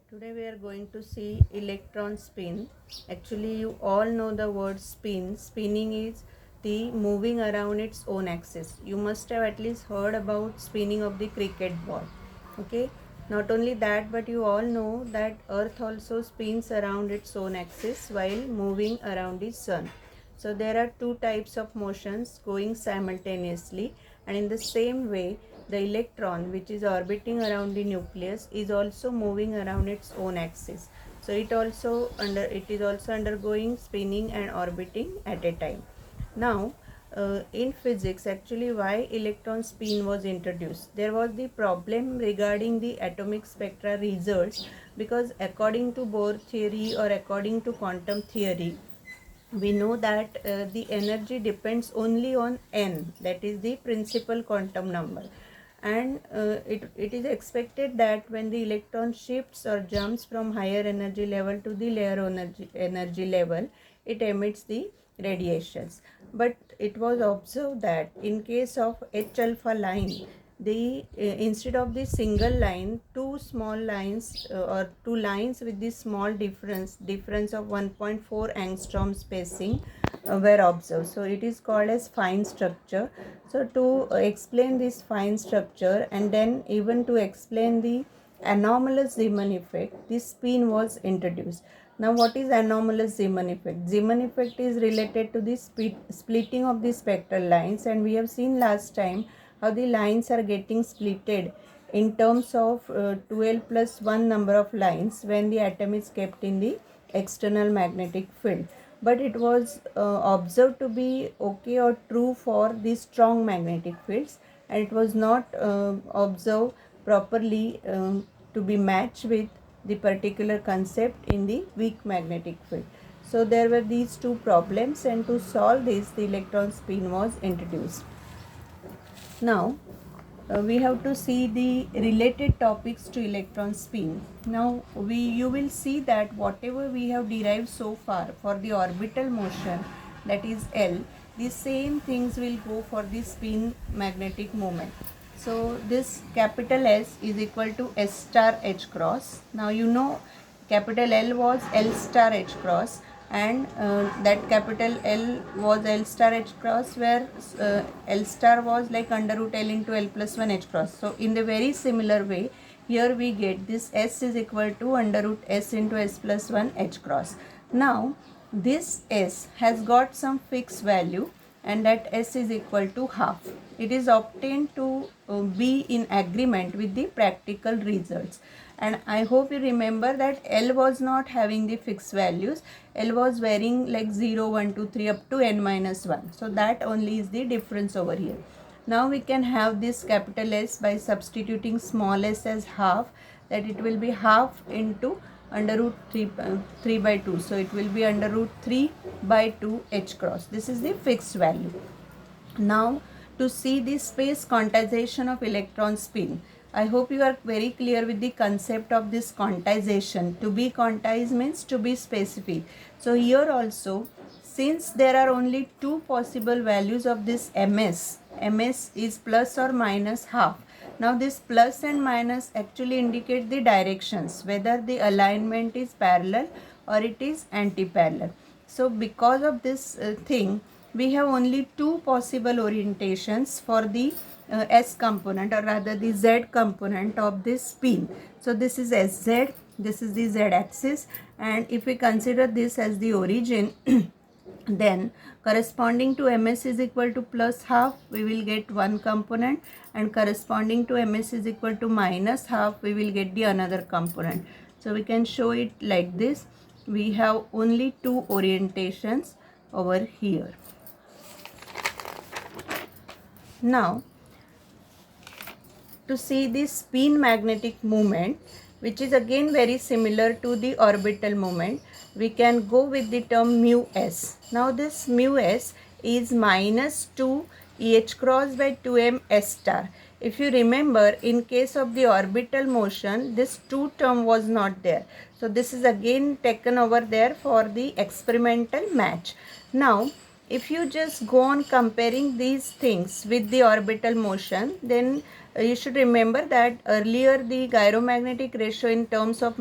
Today we are going to see electron spin. Actually, you all know the word spin. Spinning is the moving around its own axis. You must have at least heard about spinning of the cricket ball. Okay. Not only that, but you all know that Earth also spins around its own axis while moving around the sun. So there are two types of motions going simultaneously, and in the same way the electron, which is orbiting around the nucleus, is also moving around its own axis. So it is also undergoing spinning and orbiting at a time. Now in physics, actually, why electron spin was introduced? There was the problem regarding the atomic spectra results, because according to Bohr theory or according to quantum theory, we know that the energy depends only on n, that is the principal quantum number, and it is expected that when the electron shifts or jumps from higher energy level to the lower energy level, it emits the radiations. But it was observed that in case of H alpha line, the instead of the single line, two small lines or two lines with the small difference of 1.4 angstrom spacing were observed. So it is called as fine structure. So to explain this fine structure, and then even to explain the anomalous Zeeman effect, this spin was introduced. Now, what is anomalous Zeeman effect? Zeeman effect is related to the splitting of the spectral lines, and we have seen last time how the lines are getting splitted in terms of 12 plus 1 number of lines when the atom is kept in the external magnetic field. But it was observed to be okay or true for the strong magnetic fields, and it was not observed properly to be matched with the particular concept in the weak magnetic field. So there were these two problems, and to solve this, the electron spin was introduced. Now we have to see the related topics to electron spin. Now you will see that whatever we have derived so far for the orbital motion, that is L, the same things will go for the spin magnetic moment. So this capital S is equal to S star H cross. Now you know capital L was L star H cross, and that capital L was L star H cross, where L star was like under root L into L plus 1 H cross. So in the very similar way, here we get this S is equal to under root S into S plus 1 H cross. Now this S has got some fixed value, and that S is equal to half. It is obtained to be in agreement with the practical results. And I hope you remember that L was not having the fixed values. L was varying like 0, 1, 2, 3 up to n minus 1. So that only is the difference over here. Now we can have this capital S by substituting small s as half, that it will be half into under root 3 by 2. So it will be under root 3 by 2 H cross. This is the fixed value. Now to see the space quantization of electron spin, I hope you are very clear with the concept of this quantization. To be quantized means to be specific. So here also, since there are only two possible values of this ms is plus or minus half. Now this plus and minus actually indicate the directions, whether the alignment is parallel or it is anti-parallel. So because of this thing, we have only two possible orientations for the S component, or rather the Z component of this spin. So this is SZ, this is the Z axis, and if we consider this as the origin, then corresponding to ms is equal to plus half, we will get one component, and corresponding to ms is equal to minus half, we will get the another component. So we can show it like this. We have only two orientations over here. Now to see the spin magnetic moment, which is again very similar to the orbital moment, we can go with the term mu s. Now this mu s is minus 2 EH cross by 2m S star. If you remember, in case of the orbital motion, this 2 term was not there. So this is again taken over there for the experimental match. Now if you just go on comparing these things with the orbital motion, then you should remember that earlier the gyromagnetic ratio in terms of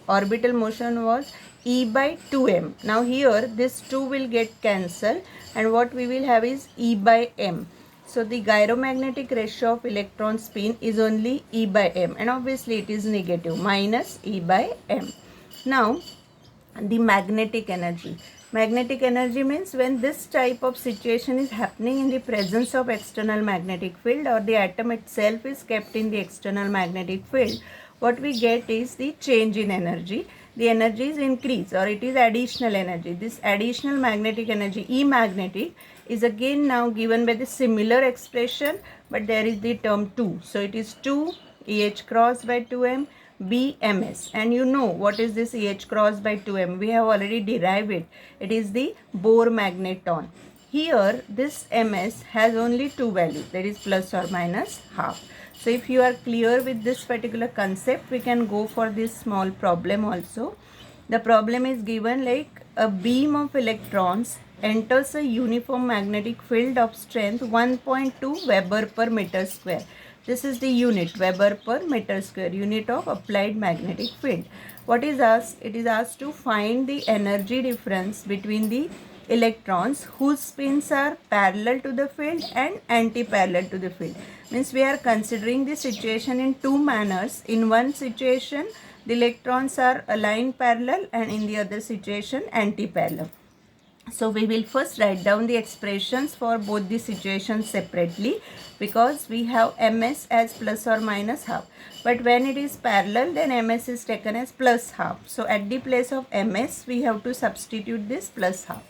orbital motion was E by 2m. Now here this 2 will get cancelled, and what we will have is E by m. So the gyromagnetic ratio of electron spin is only E by m, and obviously it is negative, minus E by m. Now the magnetic energy. Magnetic energy means when this type of situation is happening in the presence of external magnetic field, or the atom itself is kept in the external magnetic field, what we get is the change in energy. The energy is increased, or it is additional energy. This additional magnetic energy, E magnetic, is again now given by the similar expression, but there is the term 2. So it is 2 EH cross by 2m BMS, and you know what is this EH cross by 2m? We have already derived it. It is the Bohr magneton. Here this MS has only two values, that is plus or minus half. So if you are clear with this particular concept, we can go for this small problem also. The problem is given like a beam of electrons enters a uniform magnetic field of strength 1.2 Weber per meter square. This is the unit, Weber per meter square, unit of applied magnetic field. What is asked? It is asked to find the energy difference between the electrons whose spins are parallel to the field and anti-parallel to the field. Means we are considering the situation in two manners. In one situation, the electrons are aligned parallel, and in the other situation, anti-parallel. So we will first write down the expressions for both the situations separately, because we have MS as plus or minus half. But when it is parallel, then MS is taken as plus half. So at the place of MS, we have to substitute this plus half.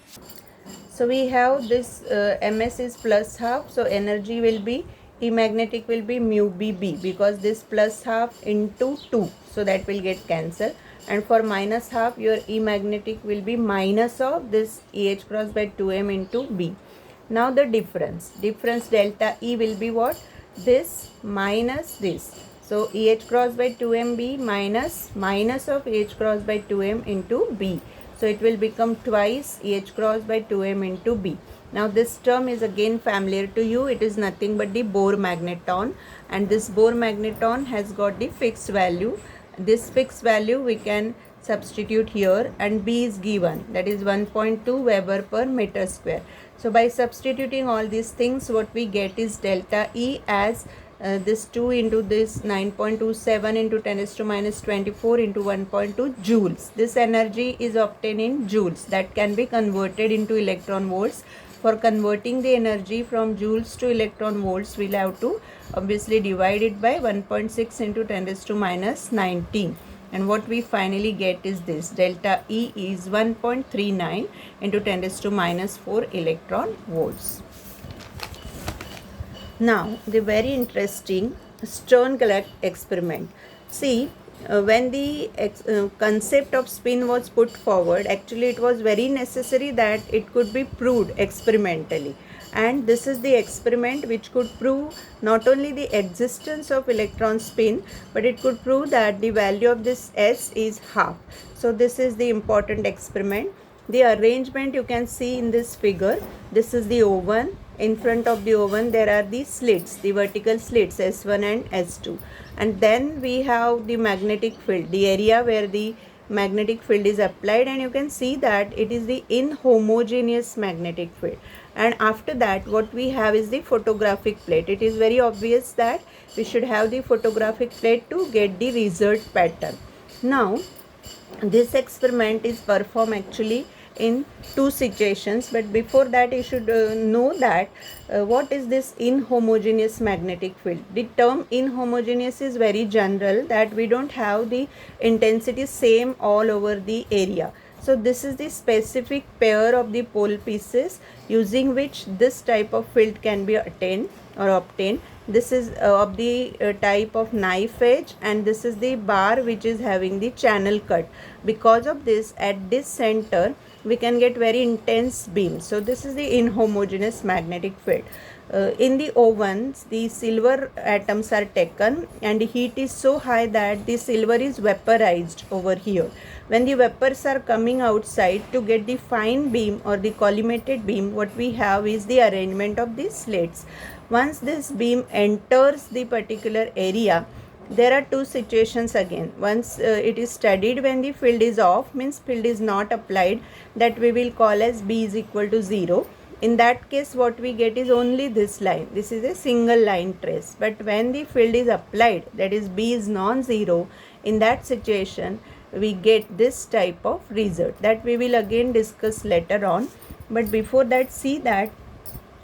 So we have this MS is plus half. So energy will be, E magnetic will be mu BB, because this plus half into 2. So that will get cancelled. And for minus half, your E magnetic will be minus of this EH cross by 2m into B. Now the difference delta E will be what? This minus this. So EH cross by 2mB minus of EH cross by 2m into B. So it will become twice EH cross by 2m into B. Now this term is again familiar to you. It is nothing but the Bohr magneton, and this Bohr magneton has got the fixed value. This fixed value we can substitute here, and B is given, that is 1.2 Weber per meter square. So by substituting all these things, what we get is delta E as this 2 into this 9.27 into 10 raised to minus 24 into 1.2 joules. This energy is obtained in joules, that can be converted into electron volts. For converting the energy from joules to electron volts, we'll have to obviously divide it by 1.6 into 10 raised to minus 19. And what we finally get is this, delta E is 1.39 into 10 raised to minus 4 electron volts. Now, the very interesting Stern-Gallac experiment. See, when the concept of spin was put forward, actually it was very necessary that it could be proved experimentally. And this is the experiment which could prove not only the existence of electron spin, but it could prove that the value of this S is half. So this is the important experiment. The arrangement you can see in this figure. This is the oven. In front of the oven there are the slits, the vertical slits S1 and S2. And then we have the magnetic field, the area where the magnetic field is applied, and you can see that it is the inhomogeneous magnetic field. And after that, what we have is the photographic plate. It is very obvious that we should have the photographic plate to get the result pattern. Now, this experiment is performed actually in two situations, but before that you should know that what is this inhomogeneous magnetic field. The term inhomogeneous is very general, that we don't have the intensity same all over the area. So this is the specific pair of the pole pieces using which this type of field can be attained or obtained. This is of the type of knife edge, and this is the bar which is having the channel cut. Because of this, at this center we can get very intense beam. So this is the inhomogeneous magnetic field. In the ovens, the silver atoms are taken and heat is so high that the silver is vaporized over here. when the vapors are coming outside, to get the fine beam or the collimated beam, what we have is the arrangement of these slits. Once this beam enters the particular area, there are two situations again. Once it is studied when the field is off, means field is not applied, that we will call as B is equal to 0. In that case, what we get is only this line. This is a single line trace. But when the field is applied, that is B is non-zero, in that situation we get this type of result that we will again discuss later on. But before that, see that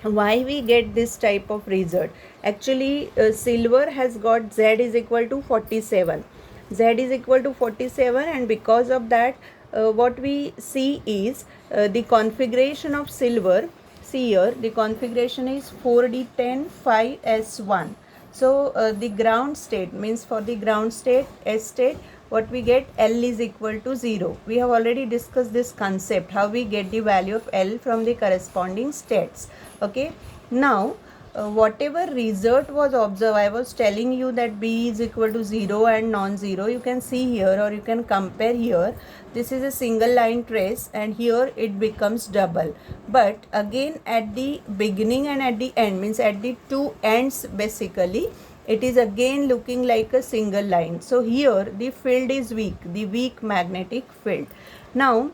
why we get this type of result. Actually, silver has got Z is equal to 47. Z is equal to 47, and because of that, what we see is the configuration of silver. See here, the configuration is 4D10 5S1. So the ground state means, for the ground state, S state, what we get, L is equal to 0. We have already discussed this concept, how we get the value of L from the corresponding states. Okay, now whatever result was observed, I was telling you that B is equal to 0 and non-zero. You can see here, or you can compare here. This is a single line trace, and here it becomes double. But again, at the beginning and at the end, means at the two ends basically, it is again looking like a single line. So here the field is weak, the weak magnetic field. Now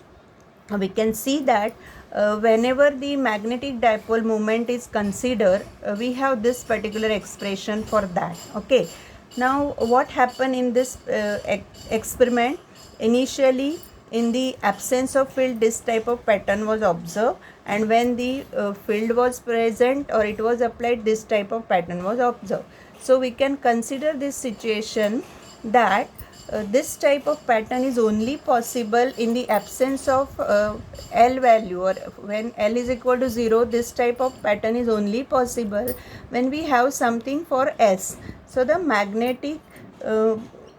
we can see that whenever the magnetic dipole moment is considered, we have this particular expression for that. Okay, now what happened in this experiment? Initially, in the absence of field, this type of pattern was observed, and when the field was present or it was applied, this type of pattern was observed. So we can consider this situation that this type of pattern is only possible in the absence of L value, or when L is equal to 0, this type of pattern is only possible when we have something for S. So the magnetic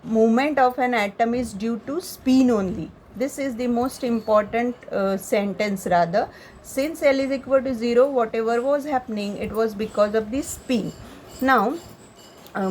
movement of an atom is due to spin only. This is the most important sentence rather. Since L is equal to 0, whatever was happening, it was because of the spin. Now,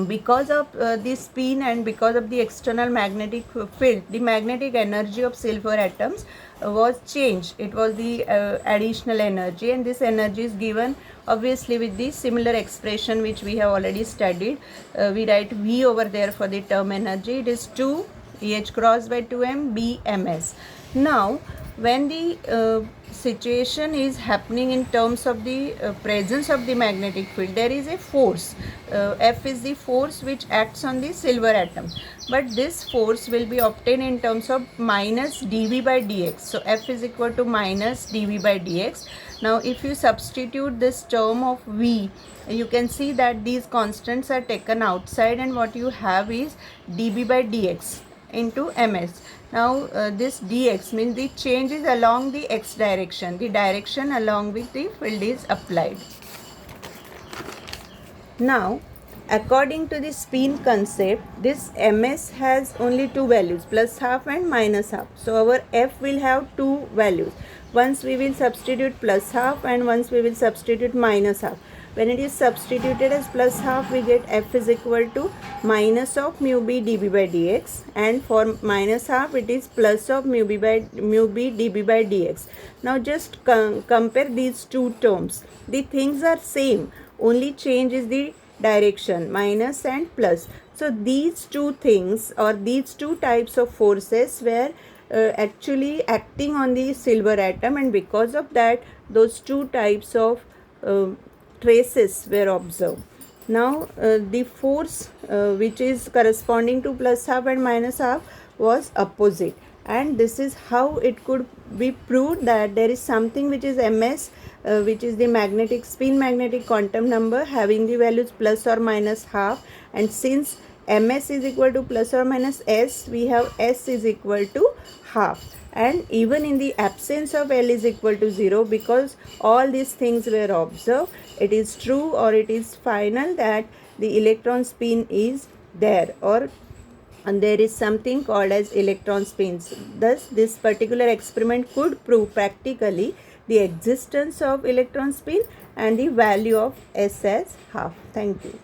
because of the spin and because of the external magnetic field, the magnetic energy of silver atoms was changed. It was the additional energy, and this energy is given obviously with the similar expression which we have already studied. We write V over there for the term energy. It is 2 EH cross by 2m B ms. Now, when the situation is happening in terms of the presence of the magnetic field, there is a force. F is the force which acts on the silver atom, but this force will be obtained in terms of minus dV by dx. So F is equal to minus dV by dx. Now if you substitute this term of V, you can see that these constants are taken outside, and what you have is dB by dx into ms. Now this dx means the change is along the x direction, the direction along which the field is applied. Now, according to the spin concept, this ms has only two values, plus half and minus half. So our F will have two values. Once we will substitute plus half, and once we will substitute minus half. When it is substituted as plus half, we get F is equal to minus of mu b dB by dx, and for minus half it is plus of mu b dB by dx. Now just compare these two terms. The things are same, only change is the direction, minus and plus. So these two things, or these two types of forces were actually acting on the silver atom, and because of that those two types of traces were observed. Now the force which is corresponding to plus half and minus half was opposite, and this is how it could be proved that there is something which is ms, which is the magnetic spin magnetic quantum number having the values plus or minus half, and since ms is equal to plus or minus s, we have s is equal to half. And even in the absence of L is equal to 0, because all these things were observed, it is true or it is final that the electron spin is there, or and there is something called as electron spins. Thus, this particular experiment could prove practically the existence of electron spin and the value of S as half. Thank you.